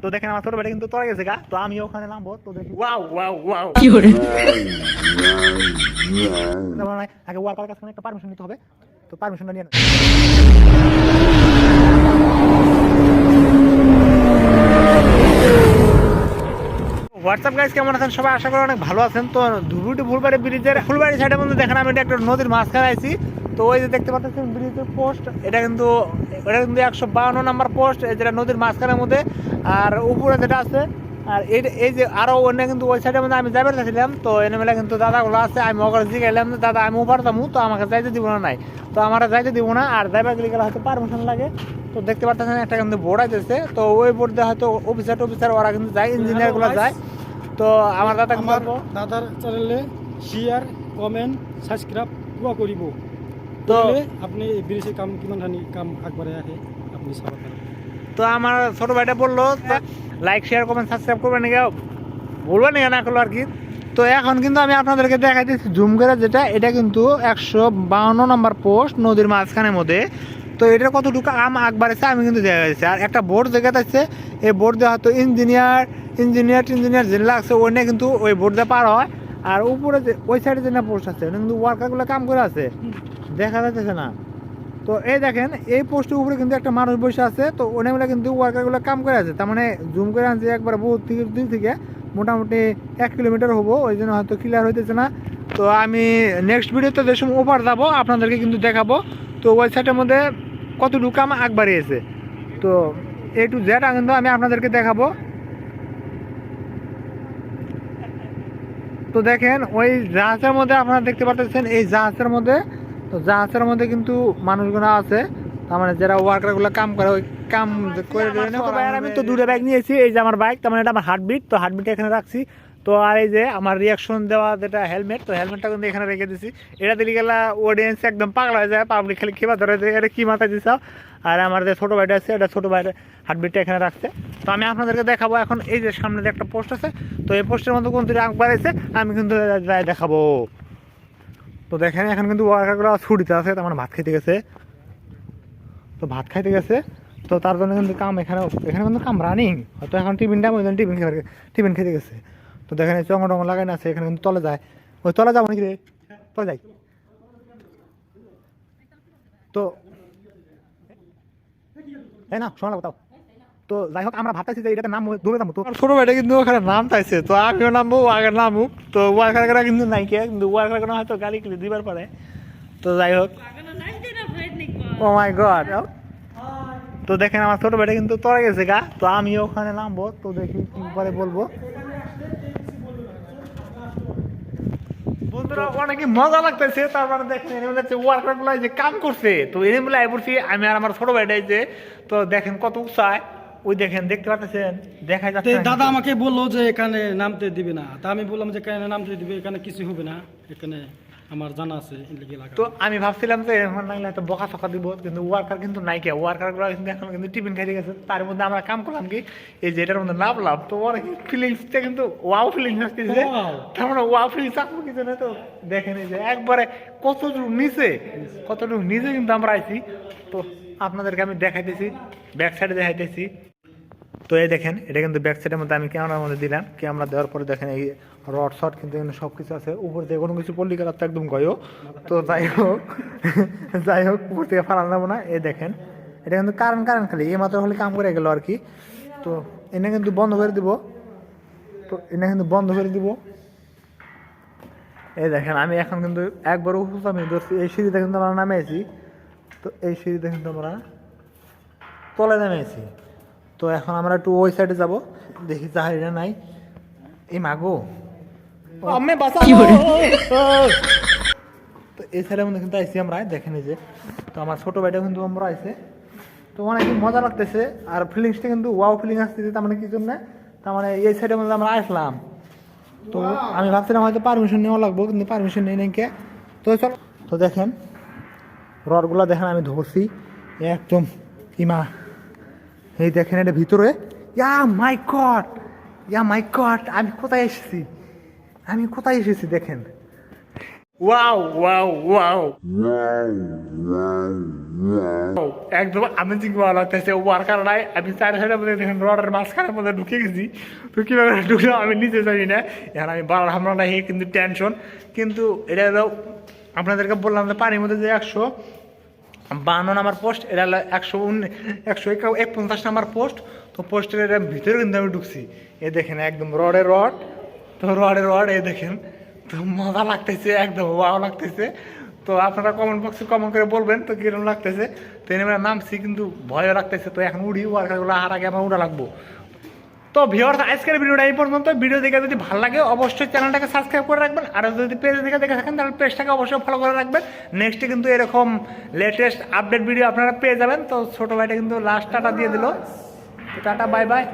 তো দেখেন আমার ছোট ভাইটা কিন্তু তলে গেছে গা, তো আমি ওখানে নামবো। তো দেখি আগে ওয়ার্কার কাছে একটা পারমিশন নিতে হবে, তো পারমিশনটা নিয়ে হোয়াটসঅ্যাপ গাইস, কেমন আছেন সবাই? আশা করি অনেক ভালো আছেন। তো ধুবুটি ফুলবাড়ি ব্রিজের ফুলবাড়ি সাইডের মধ্যে দেখেন আমি একটা নদীর মাঝখানে আছি। তো ওই যে দেখতে পাচ্ছেন ব্রিজের পোস্ট, এটা কিন্তু 152 নাম্বার পোস্ট, যেটা নদীর মাঝখানের মধ্যে। আর উপরে যেটা আছে, আর এই যে আরো অন্য কিন্তু ওই সাইডের মধ্যে আমি যাবে চাইছিলাম। তো এনে মেলা কিন্তু দাদাগুলো আছে, আমি ওখানে জিজ্ঞাসলাম যে দাদা আমি ওপার যাবো, তো আমাকে যাইতে দিব না নাই, তো আমার যাইতে দিব না। আর ড্রাইভার গেলে হয়তো পারমিশন লাগে। তো দেখতে পাচ্ছেন একটা কিন্তু বোর্ড আছে, তো ওই বোর্ড দিয়ে হয়তো অফিসার ওরা কিন্তু যায়, ইঞ্জিনিয়ার গুলো যায়। তো আমার দাদার চ্যানেলে শেয়ার কমেন্ট সাবস্ক্রাইব পুরো করিব। তো আপনি বিদেশে কাম কিমান হানি কাম আগবাড়াই আহে আপনি চাব পারেন। তো আমার ছোট ভাইটা বললো লাইক শেয়ার কমেন্ট সাবস্ক্রাইব করবেন নাকি, বলবেন নাকি না করলো আর কি। তো এখন কিন্তু আমি আপনাদেরকে দেখাই দিচ্ছি জুম করে, যেটা এটা কিন্তু 152 নম্বর পোস্ট নদীর মাঝখানের মধ্যে। তো এটার কতটুকু আম আগ বাড়েছে আমি কিন্তু দেখা যাচ্ছে। আর একটা বোর্ড দেখা যাচ্ছে, এই বোর্ড দিয়ে হয়তো ইঞ্জিনিয়ার যেগুলো আছে ওই নিয়ে কিন্তু ওই বোর্ড দিয়ে পার হয়। আর উপরে যে ওই সাইডে যে না পোস্ট আছে ওটা কিন্তু ওয়ার্কারগুলো কাম করে আছে, দেখা যাচ্ছে না। তো এই দেখেন এই পোস্টের উপরে কিন্তু একটা মানুষ বসে আছে, তো অনেকগুলো কিন্তু ওয়ার্কারগুলো কাম করে আছে। তার মানে জুম করে আনছে একবার বহুত দূর থেকে, মোটামুটি 1 কিলোমিটার হবো, ওই জন্য হয়তো ক্লিয়ার হইতেছে না। তো আমি নেক্সট ভিডিওতে যে সময় ওভার যাবো আপনাদেরকে কিন্তু দেখাবো। তো ওই সাইডের মধ্যে কতটুকু কাম আগ বাড়িয়েছে, তো এ টু জেড কিন্তু আমি আপনাদেরকে দেখাবো। তো দেখেন ওই জাহাজের মধ্যে আপনারা দেখতে পাচ্ছেন, এই জাহাজের মধ্যে, তো জাহাজের মধ্যে কিন্তু মানুষগুলো আছে, তার মানে যারা ওয়ার্কারগুলো কাম করে ওই কাম করে। আমি তো দুটো ব্যাগ নিয়েছি, এই যে আমার বাইক, তার মানে এটা আমার হার্টবিট, তো হার্টবিট এখানে রাখছি। তো আর এই যে আমার রিয়াকশন দেওয়া যেটা হেলমেট, তো হেলমেটটা কিন্তু এখানে রেখে দিছি। এটা দিলে গেলা অডিয়েন্স একদম পাগলা হয়ে যায়, পাবলিক খালি খেপা ধরে যায় এটা কি মাথায় দিছ। আর আমার যে ছোটো ভাইটা আছে, এটা ছোটো ভাইয়ের হার্টবিটটা এখানে রাখছে। তো আমি আপনাদেরকে দেখাবো এখন, এই যে সামনে যে একটা পোস্ট আছে, তো এই পোস্টের মধ্যে কোন দিকে আগ বাড়াইছে আমি কিন্তু দেখাবো। তো দেখেন এখন কিন্তু ওয়ার্কারগুলো ছুটিতে আছে, তার মানে ভাত খেতে গেছে। তো ভাত খাইতে গেছে, তো তার জন্য কিন্তু কাম এখানে কিন্তু কাম রানিং, হয়তো এখন টিফিনটা ওই জন্য টিফিন খেতে গেছে। তো দেখেন চঙ্গ টঙ্গ লাগাই আছে, এখানে কিন্তু তলে যায়, ওই তলে যাবো নাকি রে, তলে যাই। তো এই না শোনা লাগো তাও। তো যাই হোক আমরা ভাবতেছি যে এটাতে নাম ডুবে যাবো। তো ছোটো ভাইটা কিন্তু ওখানে নাম চাইছে, তো আমিও নামবো আগে নামুক। তো ওয়ার্কাররা কিন্তু নাই কে, কিন্তু ওয়ার্কাররা হয়তো গালি কিনে দিবার পারে। তো যাই হোক, ও মাই গড। তো দেখেন আমার ছোট ভাইটা কিন্তু তলে গেছে গা, তো আমি ওখানে নামবো। তো দেখি কি পরে বলবো। বন্ধুরা অনেক মজা লাগতেছে, তারপরে দেখেন ওয়ার্কার গুলো যে কাম করছে, তো এনে মিলে পড়ছি আমি আর আমার ছোট ভাইটাই যে। তো দেখেন কত উৎসাহ, ওই দেখেন দেখতে পাচ্ছেন, দেখা যাচ্ছে। দাদা আমাকে বললো যে এখানে নামতে দিবে না, তা আমি বললাম যে এখানে নামতে দিবে, এখানে কিছু হবে না, এখানে আমার জানা আছে। তো আমি ভাবছিলাম যে এখন নাগলে হয়তো বকা চকা দিব, কিন্তু ওয়ার্কার কিন্তু নাই কে, ওয়ার্কার গুলো কিন্তু এখন কিন্তু টিফিন খাইতে গেছে। তার মধ্যে আমরা কাম করলাম কি, এই যে এটার মধ্যে নামলাম, তো অনেক ফিলিংসটা কিন্তু ওয়াও ফিলিংস আসতেছে। তার মানে ওয়াও ফিলিংস আসবো কিছু না। তো দেখেন এই যে একবারে কতটুকু নিচে কিন্তু আমরা আইছি। তো আপনাদেরকে আমি দেখাইতেছি, ব্যাক সাইডে দেখাইতেছি। তো এই দেখেন এটা কিন্তু ব্যাক সাইডের মধ্যে আমি ক্যামেরার মধ্যে দিলাম, ক্যামেরা দেওয়ার পরে দেখেন এই রড শট কিন্তু এখানে সব কিছু আছে। উপর থেকে কোনো কিছু পল্লি কালার তো একদম গয়ও। তো যাই হোক উপর থেকে ফালান যাবো না। এই দেখেন এটা কিন্তু কারেন্ট খালি এই মাত্র খালি কাম করে গেল আর কি। তো এনে কিন্তু বন্ধ করে দিব, এই দেখেন আমি এখন কিন্তু একবার উপর আমি ধরছি, এই সিঁড়িতে কিন্তু আমরা নামে আছি। তো এই সিঁড়িতে কিন্তু আমরা তলে নামে আছি। তো এখন আমরা একটু ওই সাইডে যাবো, দেখি চাহিদা নাই। এই মাগো আমি বাসা, তো এই সাইডের মধ্যে কিন্তু আইসি আমরা, দেখেন এই যে। তো আমার ছোট ভাইটা কিন্তু আমরা আইসে, তো অনেক মজা লাগতেছে। আর ফিলিংসটা কিন্তু ওয়াও ফিলিং আসতেছে, তার মানে কি জন্য, তার মানে এই সাইডের মধ্যে আমরা আসলাম। তো আমি ভাবছিলাম হয়তো পারমিশন নেওয়া লাগবো, কিন্তু পারমিশন নেই নাকি। তো চলো, তো দেখেন রডগুলো দেখেন আমি ধরছি একদম ইমা, এই দেখেন এটা ভিতরে। ইয়া মাই গড আমি কোথায় এসেছি দেখেন। ওয়াও একদম আমেজিং ভালো লাগতেছে ওয়ার্কার নাই আমি চার সাইডের মধ্যে দেখেন রডের মাঝখানের মধ্যে ঢুকে গেছি তো কীভাবে ঢুকলাম আমি নিজে জানি না এখন আমি বাড়ার হামলা নাই কিন্তু টেনশন কিন্তু এটা হলো আপনাদেরকে বললাম যে পানির মধ্যে যে 152 নাম্বার পোস্ট এটা হলো 151 নাম্বার পোস্ট তো পোস্টের এটা ভিতরে কিন্তু আমি ঢুকছি এ দেখেন একদম রডের রড তো রডের রড এ দেখেন তো মজা লাগতেছে একদম ওয়াও লাগতেছে তো আপনারা কমেন্ট বক্সে কমেন্ট করে বলবেন তো কিরকম লাগতেছে তো এনে আমরা নামছি কিন্তু ভয়ও লাগতেছে তো এখন উড়ি ওয়ার্কারগুলো আর আগে আমার উড়া লাগবো তো ভিউয়ার্স আজকের ভিডিওটা এই পর্যন্ত ভিডিও দেখে যদি ভালো লাগে অবশ্যই চ্যানেলটাকে সাবস্ক্রাইব করে রাখবেন আর যদি পেজ দেখে থাকেন তাহলে পেজটাকে অবশ্যই ফলো করে রাখবেন নেক্সটে কিন্তু এরকম লেটেস্ট আপডেট ভিডিও আপনারা পেয়ে যাবেন তো ছোটো ভাইটা কিন্তু লাস্ট টাটা দিয়ে দিল তো টাটা বাই বাই